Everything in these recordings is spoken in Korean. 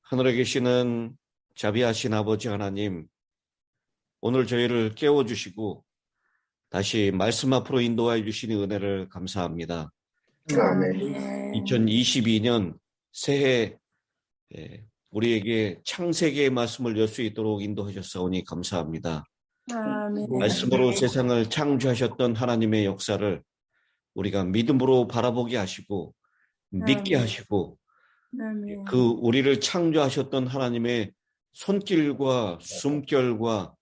하늘에 계시는 자비하신 아버지 하나님, 오늘 저희를 깨워주시고 다시 말씀 앞으로 인도하여 주시는 은혜를 감사합니다. 아멘. 2022년 새해 우리에게 창세기의 말씀을 열 수 있도록 인도하셨사오니 감사합니다. 아멘. 말씀으로 세상을 창조하셨던 하나님의 역사를 우리가 믿음으로 바라보게 하시고 믿게 하시고 그 우리를 창조하셨던 하나님의 손길과 숨결과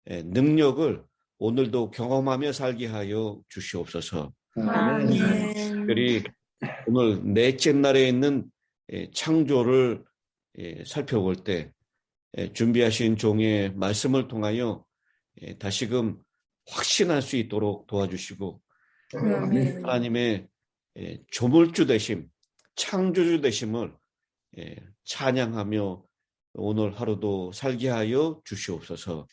능력을 오늘도 경험하며 살게 하여 주시옵소서. 특별히 오늘 넷째 날에 있는 창조를 살펴볼 때 준비하신 종의 말씀을 통하여 다시금 확신할 수 있도록 도와주시고 하나님의 조물주 되심, 창조주 되심을 찬양하며 오늘 하루도 살게 하여 주시옵소서.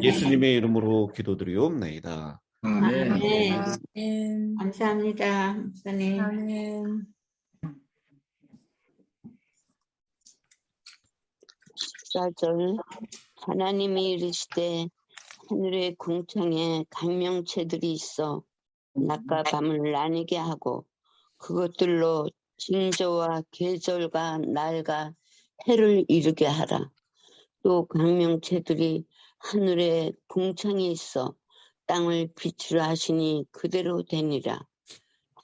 예수님의 이름으로 기도드리옵나이다. 아멘. 감사합니다, 목사님. 아멘. 14절 하나님이 이르시되 하늘의 궁창에 강명체들이 있어 낮과 밤을 나뉘게 하고 그것들로 징조와 계절과 날과 해를 이루게 하라. 또 강명체들이 하늘에 궁창에 있어 땅을 빛으로 하시니 그대로 되니라.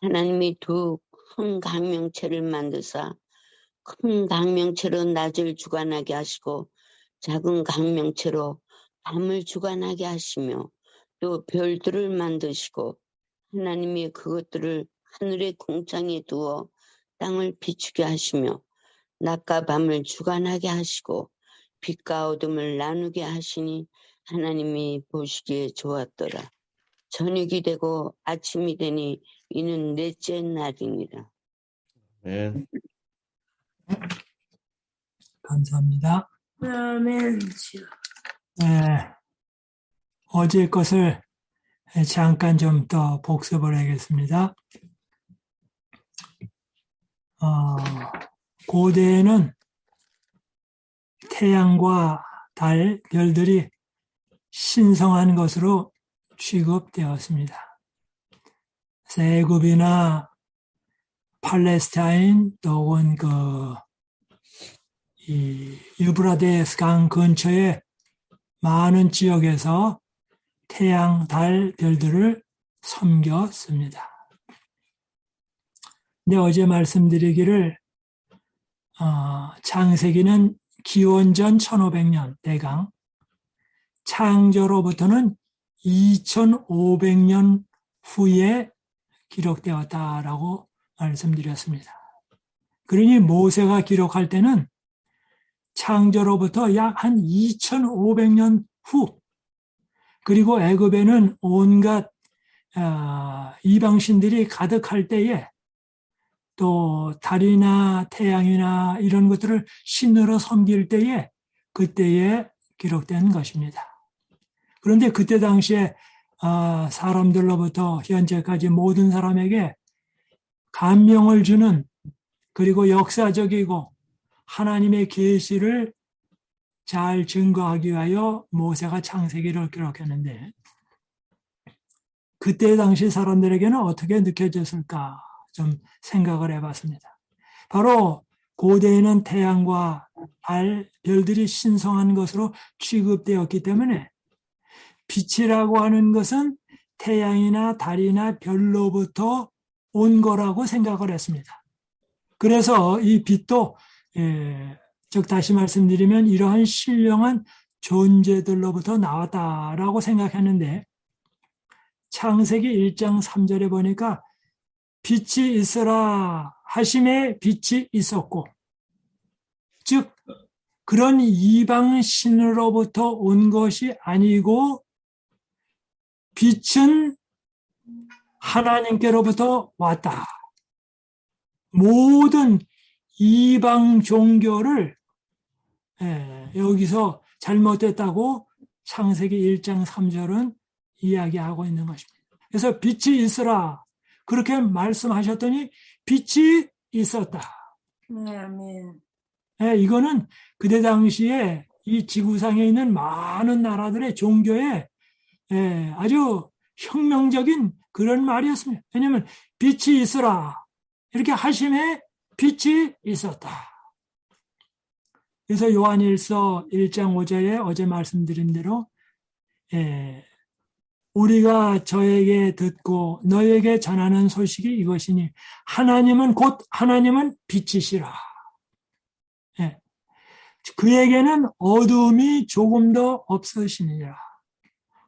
하나님이 두 큰 강명체를 만드사 큰 강명체로 낮을 주관하게 하시고 작은 강명체로 밤을 주관하게 하시며 또 별들을 만드시고 하나님이 그것들을 하늘의 궁창에 두어 땅을 비추게 하시며 낮과 밤을 주관하게 하시고 빛과 어둠을 나누게 하시니 하나님이 보시기에 좋았더라. 저녁이 되고 아침이 되니 이는 넷째 날이니라. 네. 감사합니다. 아멘. 네, 어제 것을 잠깐 좀 더 복습을 하겠습니다. 고대에는 태양과 달, 별들이 신성한 것으로 취급되었습니다. 애굽이나 팔레스타인 또는 이 유브라데스 강 근처의 많은 지역에서 태양, 달, 별들을 섬겼습니다. 근데 어제 말씀드리기를 창세기는 기원전 1500년 대강, 창조로부터는 2500년 후에 기록되었다라고 말씀드렸습니다. 그러니 모세가 기록할 때는 창조로부터 약 한 2500년 후, 그리고 애굽에는 온갖 이방신들이 가득할 때에 또 달이나 태양이나 이런 것들을 신으로 섬길 때에 그때에 기록된 것입니다. 그런데 그때 당시에 사람들로부터 현재까지 모든 사람에게 감명을 주는 그리고 역사적이고 하나님의 계시를 잘 증거하기 위하여 모세가 창세기를 기록했는데 그때 당시 사람들에게는 어떻게 느껴졌을까 좀 생각을 해봤습니다. 바로 고대에는 태양과 달, 별들이 신성한 것으로 취급되었기 때문에 빛이라고 하는 것은 태양이나 달이나 별로부터 온 거라고 생각을 했습니다. 그래서 이 빛도 즉 다시 말씀드리면 이러한 신령한 존재들로부터 나왔다라고 생각했는데 창세기 1장 3절에 보니까 빛이 있어라 하심에 빛이 있었고 즉 그런 이방신으로부터 온 것이 아니고 빛은 하나님께로부터 왔다. 모든 이방 종교를 여기서 잘못됐다고 창세기 1장 3절은 이야기하고 있는 것입니다. 그래서 빛이 있으라 그렇게 말씀하셨더니 빛이 있었다. 아멘. 이거는 그때 당시에 이 지구상에 있는 많은 나라들의 종교에 아주 혁명적인 그런 말이었습니다. 왜냐하면 빛이 있으라. 이렇게 하심에 빛이 있었다. 그래서 요한일서 1장 5절에 어제 말씀드린 대로 우리가 저에게 듣고 너에게 전하는 소식이 이것이니 하나님은 빛이시라. 그에게는 어두움이 조금도 없으시니라.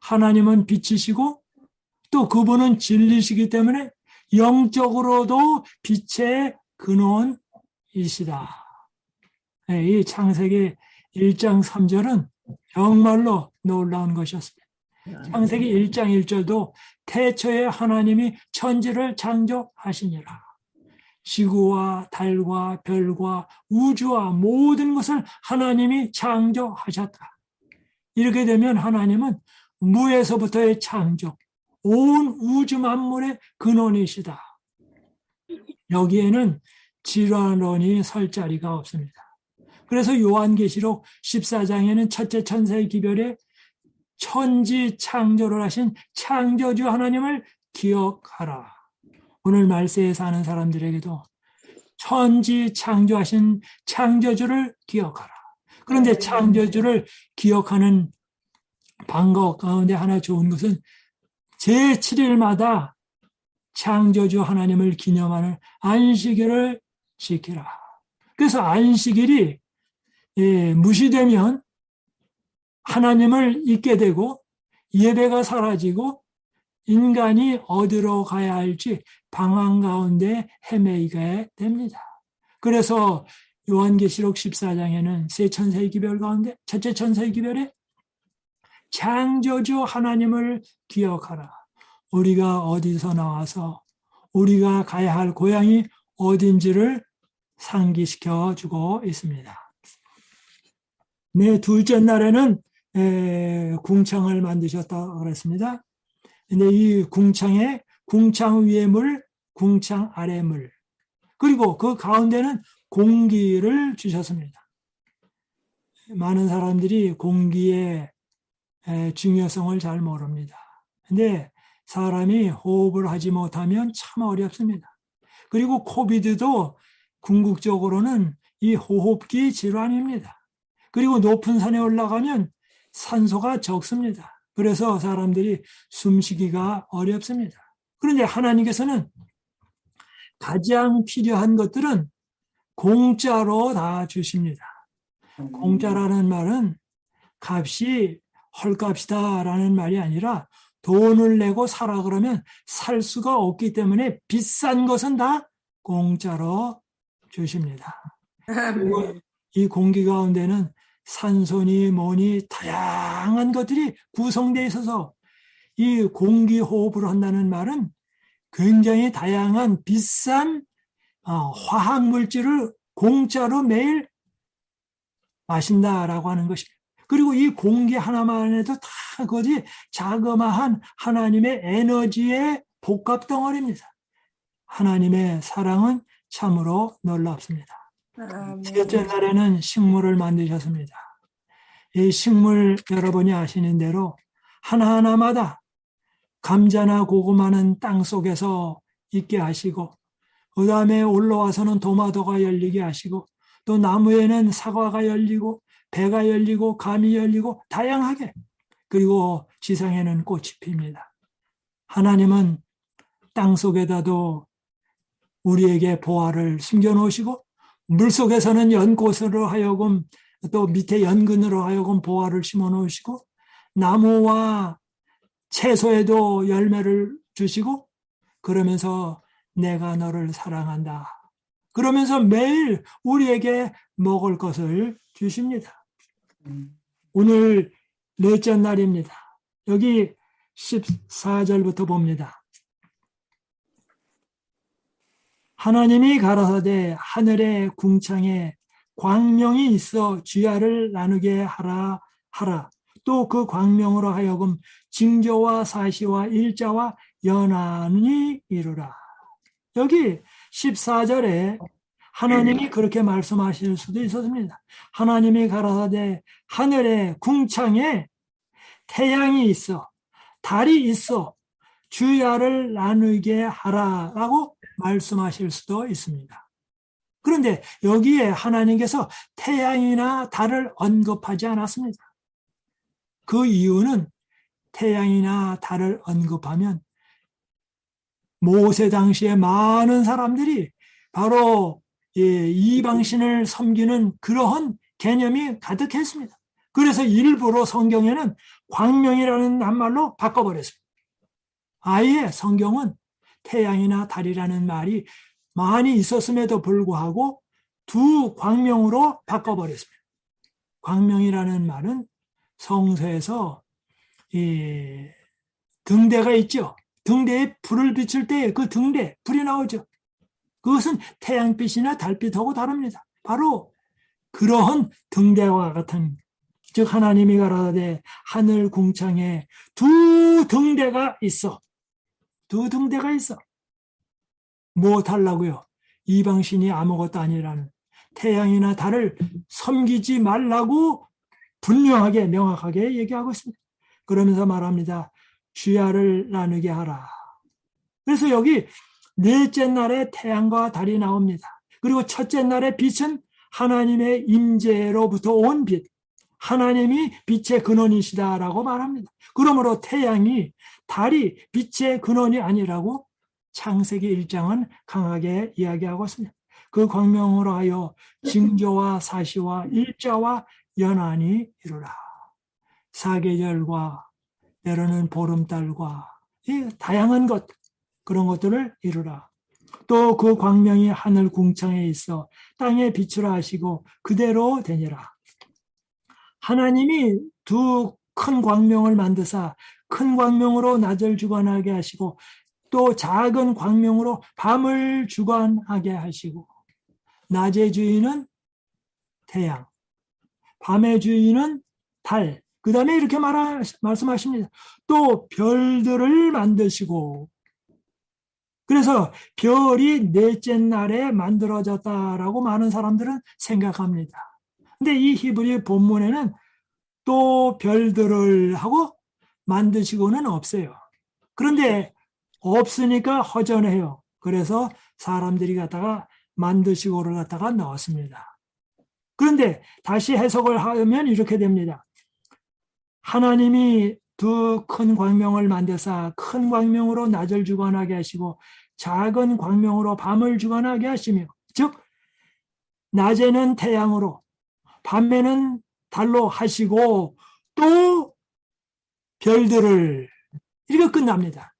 하나님은 빛이시고 또 그분은 진리시기 때문에 영적으로도 빛의 근원이시다. 이 창세기 1장 3절은 정말로 놀라운 것이었습니다. 창세기 1장 1절도 태초에 하나님이 천지를 창조하시니라. 지구와 달과 별과 우주와 모든 것을 하나님이 창조하셨다. 이렇게 되면 하나님은 무에서부터의 창조, 온 우주 만물의 근원이시다. 여기에는 질환론이 설 자리가 없습니다. 그래서 요한계시록 14장에는 첫째 천사의 기별에 천지 창조를 하신 창조주 하나님을 기억하라. 오늘 말세에 사는 사람들에게도 천지 창조하신 창조주를 기억하라. 그런데 창조주를 기억하는 방법 가운데 하나 좋은 것은 제7일마다 창조주 하나님을 기념하는 안식일을 지키라. 그래서 안식일이 무시되면 하나님을 잊게 되고 예배가 사라지고 인간이 어디로 가야 할지 방황 가운데 헤매게 됩니다. 그래서 요한계시록 14장에는 세 천사의 기별 가운데 첫째 천사의 기별에 창조주 하나님을 기억하라. 우리가 어디서 나와서 우리가 가야 할 고향이 어딘지를 상기시켜 주고 있습니다. 네, 둘째 날에는 궁창을 만드셨다고 그랬습니다. 근데 이 궁창에 궁창 위에 물, 궁창 아래 물, 그리고 그 가운데는 공기를 주셨습니다. 많은 사람들이 공기의 중요성을 잘 모릅니다. 근데 사람이 호흡을 하지 못하면 참 어렵습니다. 그리고 코비드도 궁극적으로는 이 호흡기 질환입니다. 그리고 높은 산에 올라가면 산소가 적습니다. 그래서 사람들이 숨쉬기가 어렵습니다. 그런데 하나님께서는 가장 필요한 것들은 공짜로 다 주십니다. 공짜라는 말은 값이 헐값이다라는 말이 아니라 돈을 내고 사라 그러면 살 수가 없기 때문에 비싼 것은 다 공짜로 주십니다. 그리고 이 공기 가운데는 산소니 뭐니 다양한 것들이 구성되어 있어서 이 공기 호흡을 한다는 말은 굉장히 다양한 비싼 화학 물질을 공짜로 매일 마신다라고 하는 것입니다. 그리고 이 공기 하나만 해도 다 그것이 자그마한 하나님의 에너지의 복합 덩어리입니다. 하나님의 사랑은 참으로 놀랍습니다. 셋째 날에는 식물을 만드셨습니다. 이 식물 여러분이 아시는 대로 하나하나마다 감자나 고구마는 땅 속에서 있게 하시고 그 다음에 올라와서는 도마도가 열리게 하시고 또 나무에는 사과가 열리고 배가 열리고 감이 열리고 다양하게 그리고 지상에는 꽃이 핍니다. 하나님은 땅 속에다도 우리에게 보화를 숨겨놓으시고 물속에서는 연꽃으로 하여금 또 밑에 연근으로 하여금 보화를 심어놓으시고 나무와 채소에도 열매를 주시고 그러면서 내가 너를 사랑한다. 그러면서 매일 우리에게 먹을 것을 주십니다. 오늘 넷째 날입니다. 여기 14절부터 봅니다. 하나님이 가라사대 하늘의 궁창에 광명이 있어 주야를 나누게 하라. 또 그 광명으로 하여금 징조와 사시와 일자와 연한이 이루라. 여기 14절에 하나님이 그렇게 말씀하실 수도 있었습니다. 하나님이 가라사대 하늘의 궁창에 태양이 있어, 달이 있어, 주야를 나누게 하라라고 말씀하실 수도 있습니다. 그런데 여기에 하나님께서 태양이나 달을 언급하지 않았습니다. 그 이유는 태양이나 달을 언급하면 모세 당시에 많은 사람들이 바로 이방신을 섬기는 그러한 개념이 가득했습니다. 그래서 일부러 성경에는 광명이라는 낱말로 바꿔버렸습니다. 아예 성경은 태양이나 달이라는 말이 많이 있었음에도 불구하고 두 광명으로 바꿔버렸습니다. 광명이라는 말은 성서에서 등대가 있죠. 등대에 불을 비출 때 그 등대, 불이 나오죠. 그것은 태양빛이나 달빛하고 다릅니다. 바로 그러한 등대와 같은, 즉 하나님이 가라사대 하늘 궁창에 두 등대가 있어. 두 등대가 있어. 뭐 달라고요? 이방신이 아무것도 아니라는, 태양이나 달을 섬기지 말라고 분명하게 명확하게 얘기하고 있습니다. 그러면서 말합니다. 주야를 나누게 하라. 그래서 여기 넷째 날에 태양과 달이 나옵니다. 그리고 첫째 날의 빛은 하나님의 임재로부터 온 빛, 하나님이 빛의 근원이시다라고 말합니다. 그러므로 태양이, 달이 빛의 근원이 아니라고 창세기 1장은 강하게 이야기하고 있습니다. 그 광명으로 하여 징조와 사시와 일자와 연한이 이루라. 사계절과 때로는 보름달과 이 다양한 것, 그런 것들을 이루라. 또 그 광명이 하늘 궁창에 있어 땅에 비추라 하시고 그대로 되니라. 하나님이 두 큰 광명을 만드사 큰 광명으로 낮을 주관하게 하시고 또 작은 광명으로 밤을 주관하게 하시고, 낮의 주인은 태양, 밤의 주인은 달, 그 다음에 이렇게 말씀하십니다. 또 별들을 만드시고, 그래서 별이 넷째 날에 만들어졌다라고 많은 사람들은 생각합니다. 근데 이 히브리 본문에는 또 별들을 하고 만드시고는 없어요. 그런데 없으니까 허전해요. 그래서 사람들이 갖다가 만드시고를 갖다가 넣었습니다. 그런데 다시 해석을 하면 이렇게 됩니다. 하나님이 두 큰 광명을 만드사 큰 광명으로 낮을 주관하게 하시고 작은 광명으로 밤을 주관하게 하시며, 즉 낮에는 태양으로 밤에는 달로 하시고 또 별들을, 이렇게 끝납니다.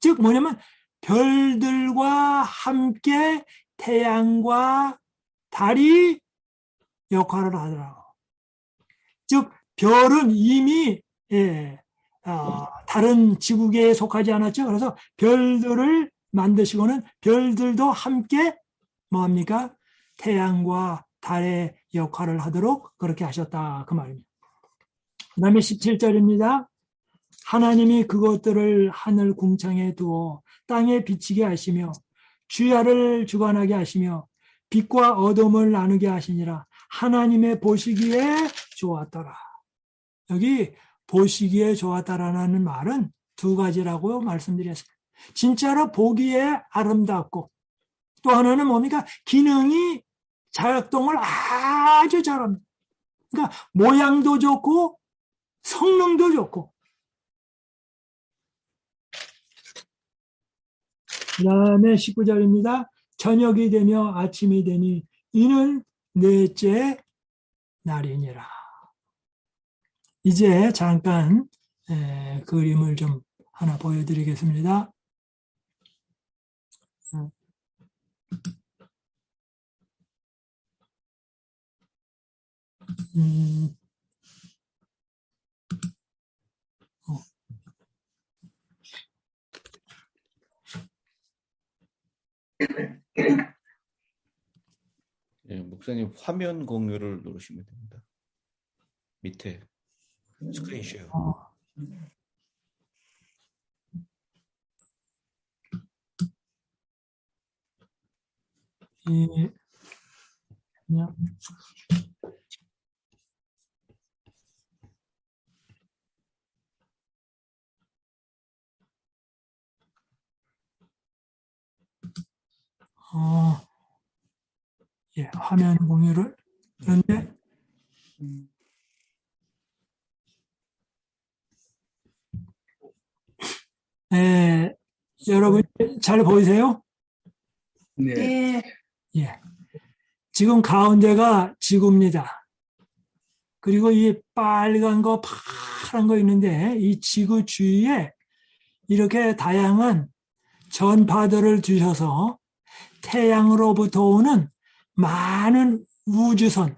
즉 뭐냐면 별들과 함께 태양과 달이 역할을 하더라고. 즉 별은 이미 다른 지구계에 속하지 않았죠. 그래서 별들을 만드시고는 별들도 함께 뭐합니까? 태양과 달의 역할을 하도록 그렇게 하셨다, 그 말입니다. 그 다음에 17절입니다. 하나님이 그것들을 하늘 궁창에 두어 땅에 비치게 하시며 주야를 주관하게 하시며 빛과 어둠을 나누게 하시니라. 하나님의 보시기에 좋았더라. 여기 보시기에 좋았다라는 말은 두 가지라고 말씀드렸습니다. 진짜로 보기에 아름답고, 또 하나는 뭡니까? 기능이 작동을 아주 잘합니다. 그러니까 모양도 좋고 성능도 좋고. 그 다음에 19절입니다. 저녁이 되며 아침이 되니 이는 넷째 날이니라. 이제 잠깐 그림을 좀 하나 보여드리겠습니다. 예, 목사님 화면 공유를 누르시면 됩니다. 밑에 스크린 쉐어. 그냥 예, 화면 공유를 그런데 여러분 잘 보이세요? 네. 예. 지금 가운데가 지구입니다. 그리고 이 빨간 거, 파란 거 있는데 이 지구 주위에 이렇게 다양한 전파들을 두셔서 태양으로부터 오는 많은 우주선,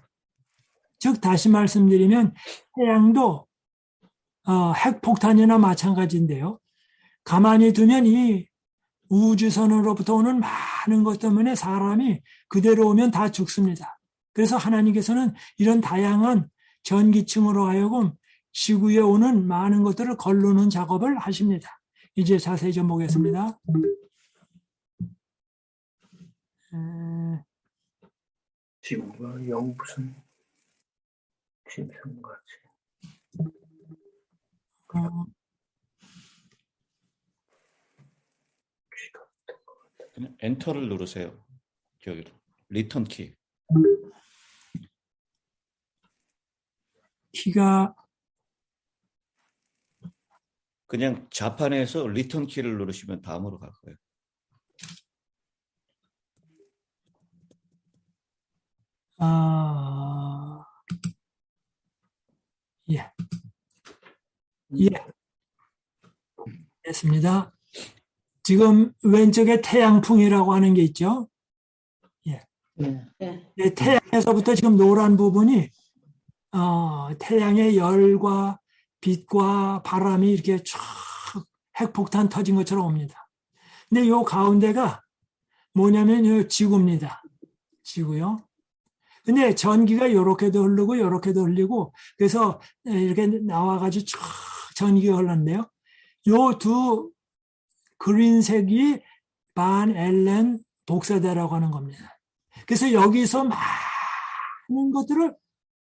즉 다시 말씀드리면 태양도 핵폭탄이나 마찬가지인데요. 가만히 두면 이 우주선으로부터 오는 많은 것 때문에 사람이 그대로 오면 다 죽습니다. 그래서 하나님께서는 이런 다양한 전기층으로 하여금 지구에 오는 많은 것들을 걸르는 작업을 하십니다. 이제 자세히 좀 보겠습니다. 지구가 무슨 짐승같이 그냥 엔터를 누르세요. 여기로 리턴 키. 키가 그냥 자판에서 리턴 키를 누르시면 다음으로 갈 거예요. 예. 예. 됐습니다. 지금 왼쪽에 태양풍이라고 하는 게 있죠. 예. 네, 태양에서부터 지금 노란 부분이 태양의 열과 빛과 바람이 이렇게 쫙 핵폭탄 터진 것처럼 옵니다. 근데 요 가운데가 뭐냐면 요 지구입니다. 지구요. 근데 전기가 요렇게도 흐르고 요렇게도 흘리고 그래서 이렇게 나와가지고 쫙 전기가 흘렀는데요. 요 두 그린색이 반 앨런 복사대라고 하는 겁니다. 그래서 여기서 많은 것들을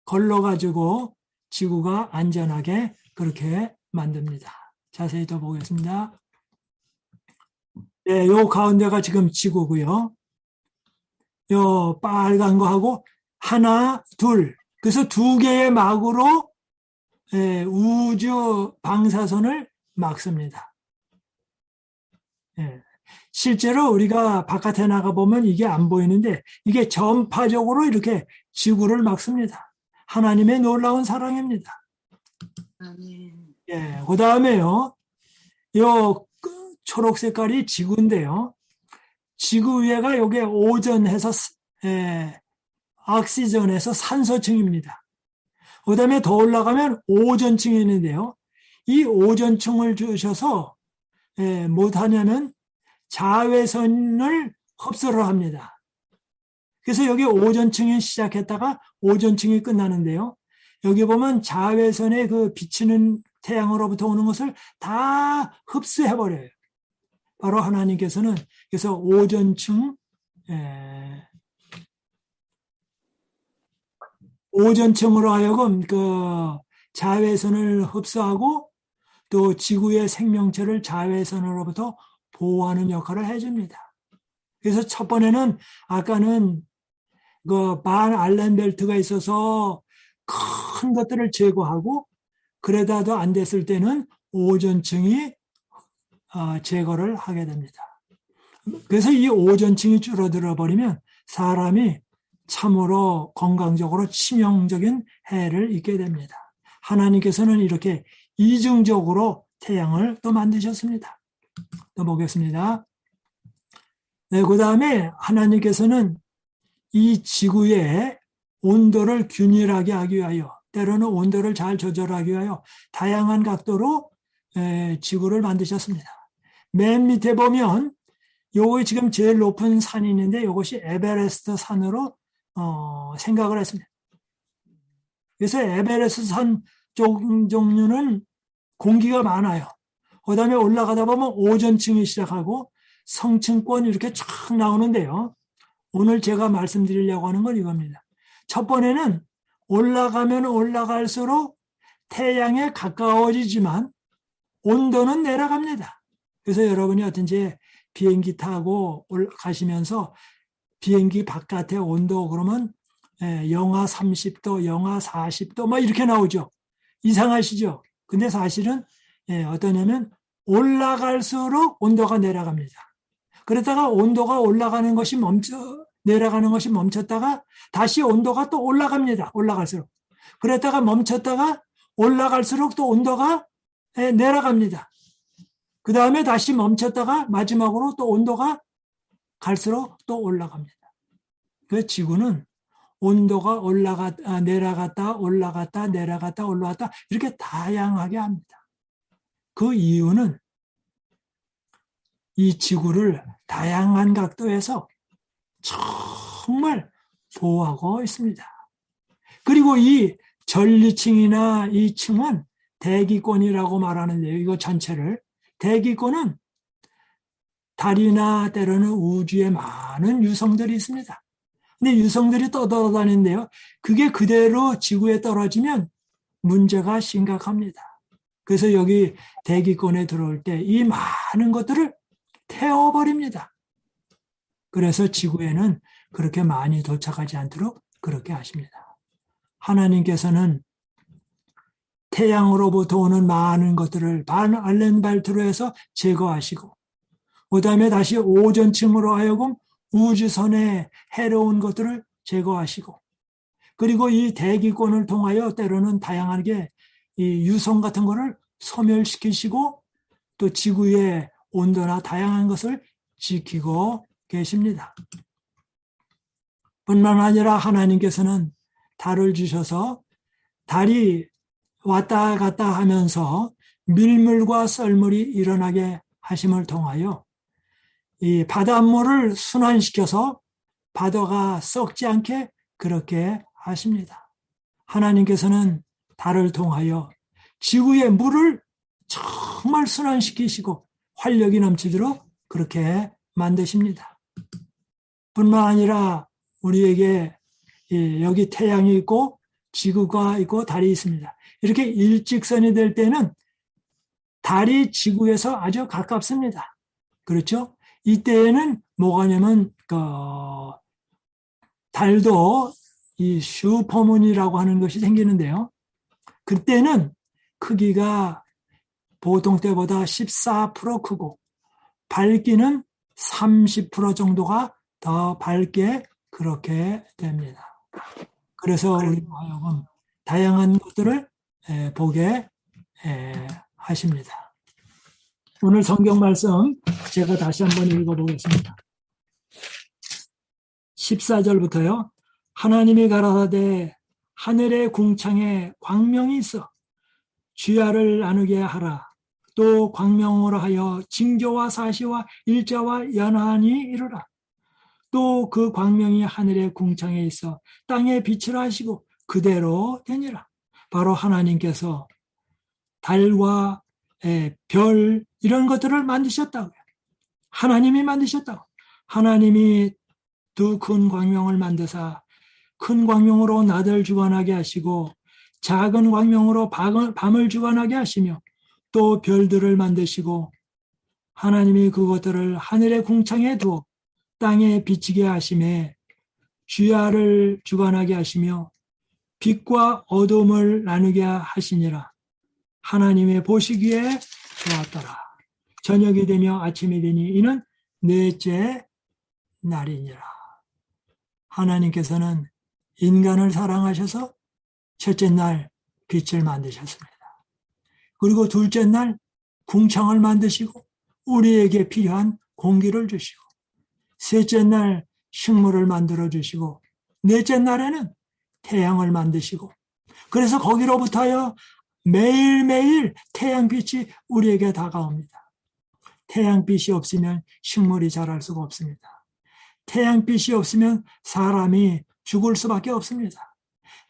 걸러가지고 지구가 안전하게 그렇게 만듭니다. 자세히 더 보겠습니다. 네, 요 가운데가 지금 지구고요. 요 빨간 거하고 하나, 둘. 그래서 두 개의 막으로 우주 방사선을 막습니다. 실제로 우리가 바깥에 나가보면 이게 안 보이는데 이게 전파적으로 이렇게 지구를 막습니다. 하나님의 놀라운 사랑입니다. 예, 그 다음에요. 요 초록 색깔이 지구인데요. 지구 위에가 요게 오존해서 옥시전에서 산소층입니다. 그 다음에 더 올라가면 오존층이 있는데요. 이 오존층을 주셔서 못하냐면 자외선을 흡수를 합니다. 그래서 여기 오존층이 시작했다가 오존층이 끝나는데요. 여기 보면 자외선의 그 비치는 태양으로부터 오는 것을 다 흡수해버려요. 바로 하나님께서는 그래서 오존층으로 하여금 그 자외선을 흡수하고 또 지구의 생명체를 자외선으로부터 보호하는 역할을 해줍니다. 그래서 첫 번에는 아까는 그 반 알렌 벨트가 있어서 큰 것들을 제거하고 그러다도 안 됐을 때는 오존층이 제거를 하게 됩니다. 그래서 이 오존층이 줄어들어 버리면 사람이 참으로 건강적으로 치명적인 해를 입게 됩니다. 하나님께서는 이렇게 이중적으로 태양을 또 만드셨습니다. 또 보겠습니다. 네, 그 다음에 하나님께서는 이 지구의 온도를 균일하게 하기 위하여 때로는 온도를 잘 조절하기 위하여 다양한 각도로 지구를 만드셨습니다. 맨 밑에 보면 요거 지금 제일 높은 산이 있는데 이것이 에베레스트 산으로 생각을 했습니다. 그래서 에베레스트 산 종류는 공기가 많아요. 그 다음에 올라가다 보면 오존층이 시작하고 성층권 이렇게 쫙 나오는데요. 오늘 제가 말씀드리려고 하는 건 이겁니다. 첫 번에는 올라가면 올라갈수록 태양에 가까워지지만 온도는 내려갑니다. 그래서 여러분이 어떤지 비행기 타고 가시면서 비행기 바깥의 온도 그러면 영하 30도, 영하 40도 막 이렇게 나오죠. 이상하시죠? 근데 사실은 어떠냐면 올라갈수록 온도가 내려갑니다. 그러다가 온도가 올라가는 것이 내려가는 것이 멈췄다가 다시 온도가 또 올라갑니다. 올라갈수록. 그랬다가 멈췄다가 올라갈수록 또 온도가 내려갑니다. 그 다음에 다시 멈췄다가 마지막으로 또 온도가 갈수록 또 올라갑니다. 그 지구는 온도가 내려갔다 올라갔다 내려갔다 올라갔다 이렇게 다양하게 합니다. 그 이유는 이 지구를 다양한 각도에서 정말 보호하고 있습니다. 그리고 이 전리층이나 이 층은 대기권이라고 말하는데요. 이거 전체를. 대기권은 달이나 때로는 우주에 많은 유성들이 있습니다. 근데 유성들이 떠돌아다니는데요. 그게 그대로 지구에 떨어지면 문제가 심각합니다. 그래서 여기 대기권에 들어올 때 이 많은 것들을 태워버립니다. 그래서 지구에는 그렇게 많이 도착하지 않도록 그렇게 하십니다. 하나님께서는 태양으로부터 오는 많은 것들을 알렌발트로에서 제거하시고 그 다음에 다시 오존층으로 하여금 우주선에 해로운 것들을 제거하시고 그리고 이 대기권을 통하여 때로는 다양하게 이 유성 같은 것을 소멸시키시고 또 지구의 온도나 다양한 것을 지키고 계십니다. 뿐만 아니라 하나님께서는 달을 주셔서 달이 왔다 갔다 하면서 밀물과 썰물이 일어나게 하심을 통하여 이 바닷물을 순환시켜서 바다가 썩지 않게 그렇게 하십니다. 하나님께서는 달을 통하여 지구의 물을 정말 순환시키시고 활력이 넘치도록 그렇게 만드십니다. 뿐만 아니라 우리에게 여기 태양이 있고 지구가 있고 달이 있습니다. 이렇게 일직선이 될 때는 달이 지구에서 아주 가깝습니다. 그렇죠? 이때에는 뭐가 냐면 달도 이 슈퍼문이라고 하는 것이 생기는데요. 그때는 크기가 보통 때보다 14% 크고 밝기는 30% 정도가 더 밝게 그렇게 됩니다. 그래서 우리 하여금 다양한 것들을 보게 하십니다. 오늘 성경 말씀 제가 다시 한번 읽어보겠습니다. 14절부터요. 하나님이 가라사대 하늘의 궁창에 광명이 있어 주야를 나누게 하라. 또 광명으로 하여 징조와 사시와 일자와 연한이 이루라. 또 그 광명이 하늘의 궁창에 있어 땅에 빛을 하시고 그대로 되니라. 바로 하나님께서 달과 별 이런 것들을 만드셨다고요. 하나님이 만드셨다고. 하나님이 두 큰 광명을 만드사 큰 광명으로 낮을 주관하게 하시고 작은 광명으로 밤을 주관하게 하시며 또 별들을 만드시고 하나님이 그것들을 하늘의 궁창에 두어 땅에 비치게 하심에 주야를 주관하게 하시며 빛과 어둠을 나누게 하시니라. 하나님의 보시기에 좋았더라. 저녁이 되며 아침이 되니 이는 넷째 날이니라. 하나님께서는 인간을 사랑하셔서 첫째 날 빛을 만드셨습니다. 그리고 둘째 날 궁창을 만드시고 우리에게 필요한 공기를 주시고 셋째 날 식물을 만들어 주시고 넷째 날에는 태양을 만드시고 그래서 거기로부터요 매일매일 태양빛이 우리에게 다가옵니다. 태양빛이 없으면 식물이 자랄 수가 없습니다. 태양빛이 없으면 사람이 죽을 수밖에 없습니다.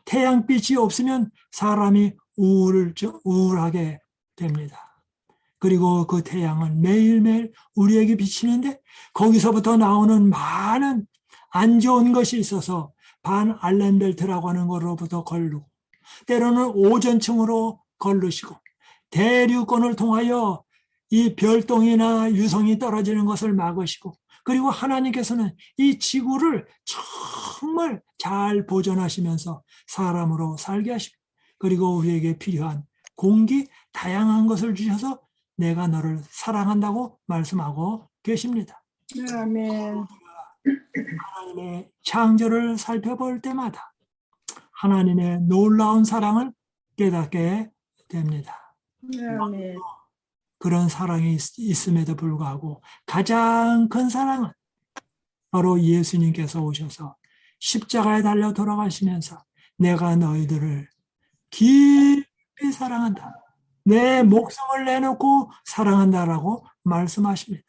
태양빛이 없으면 사람이 우울하게 됩니다. 그리고 그 태양은 매일매일 우리에게 비치는데 거기서부터 나오는 많은 안 좋은 것이 있어서 반 알렌벨트라고 하는 것으로부터 걸르고 때로는 오존층으로 걸르시고 대류권을 통하여 이 별똥이나 유성이 떨어지는 것을 막으시고 그리고 하나님께서는 이 지구를 정말 잘 보존하시면서 사람으로 살게 하시고 그리고 우리에게 필요한 공기 다양한 것을 주셔서 내가 너를 사랑한다고 말씀하고 계십니다. 아멘. 하나님의 창조를 살펴볼 때마다 하나님의 놀라운 사랑을 깨닫게 됩니다. 아멘. 그런 사랑이 있음에도 불구하고 가장 큰 사랑은 바로 예수님께서 오셔서 십자가에 달려 돌아가시면서 내가 너희들을 깊이 사랑한다. 내 목숨을 내놓고 사랑한다라고 말씀하십니다.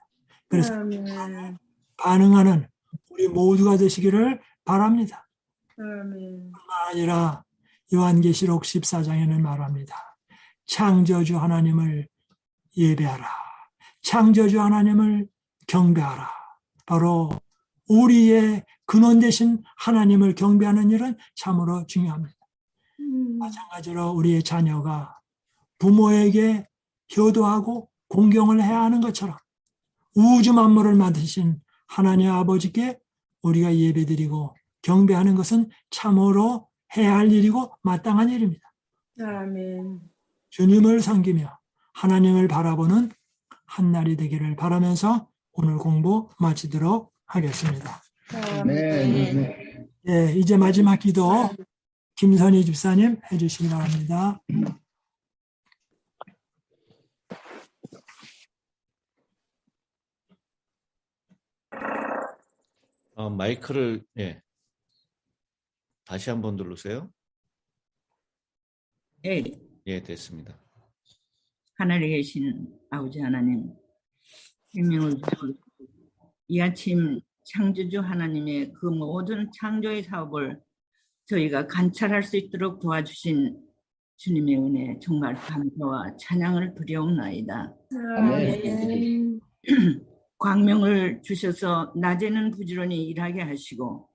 그래서 아멘. 반응하는 우리 모두가 되시기를 바랍니다. 아멘. 뿐만 아니라 요한계시록 14장에는 말합니다. 창조주 하나님을 예배하라. 창조주 하나님을 경배하라. 바로 우리의 근원 되신 하나님을 경배하는 일은 참으로 중요합니다. 마찬가지로 우리의 자녀가 부모에게 효도하고 공경을 해야 하는 것처럼 우주 만물을 만드신 하나님 아버지께 우리가 예배드리고 경배하는 것은 참으로 해야 할 일이고 마땅한 일입니다. 아멘. 주님을 섬기며 하나님을 바라보는 한날이 되기를 바라면서 오늘 공부 마치도록 하겠습니다. 아멘. 예, 이제 마지막 기도 김선희 집사님 해주시기 바랍니다. 마이크를 다시 한번 누르세요. 예, 예, 됐습니다. 하늘에 계신 아버지 하나님, 생명을 주시고 이 아침 창조주 하나님의 그 모든 창조의 사업을 저희가 관찰할 수 있도록 도와주신 주님의 은혜 정말 감사와 찬양을 드리옵나이다. 아멘. 광명을 주셔서 낮에는 부지런히 일하게 하시고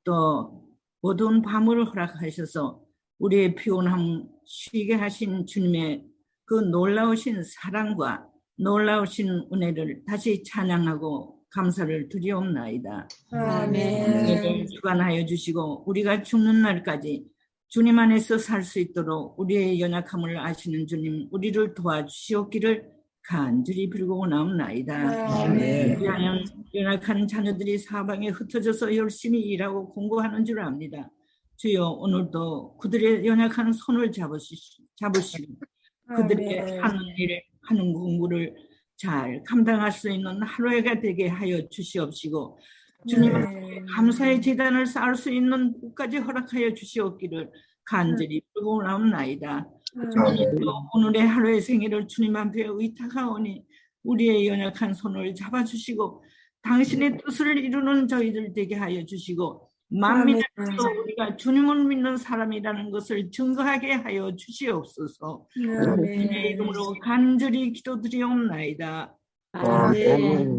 또 어두운 밤을 허락하셔서 우리의 피곤함 쉬게 하신 주님의 그 놀라우신 사랑과 놀라우신 은혜를 다시 찬양하고 감사를 드리옵나이다. 아멘. 우리를 주관하여 주시고 우리가 죽는 날까지 주님 안에서 살 수 있도록 우리의 연약함을 아시는 주님 우리를 도와주시옵기를 간절히 빌고 나옵나이다. 아멘. 우리는 연약한 자녀들이 사방에 흩어져서 열심히 일하고 공부하는 줄 압니다. 주여 오늘도 그들의 연약한 손을 잡으시고 그들의 하는 일을 하는 공부를 잘 감당할 수 있는 하루가 되게 하여 주시옵시고 주님 감사의 제단을 쌓을 수 있는 곳까지 허락하여 주시옵기를 간절히 빌고 나옵나이다. 주님도 오늘의 하루의 생일을 주님 앞에 의탁하오니 우리의 연약한 손을 잡아주시고 당신의 뜻을 이루는 저희들 되게 하여 주시고 만민에서 우리가 주님을 믿는 사람이라는 것을 증거하게 하여 주시옵소서. 주님의 이름으로 간절히 기도드리옵나이다. 아멘.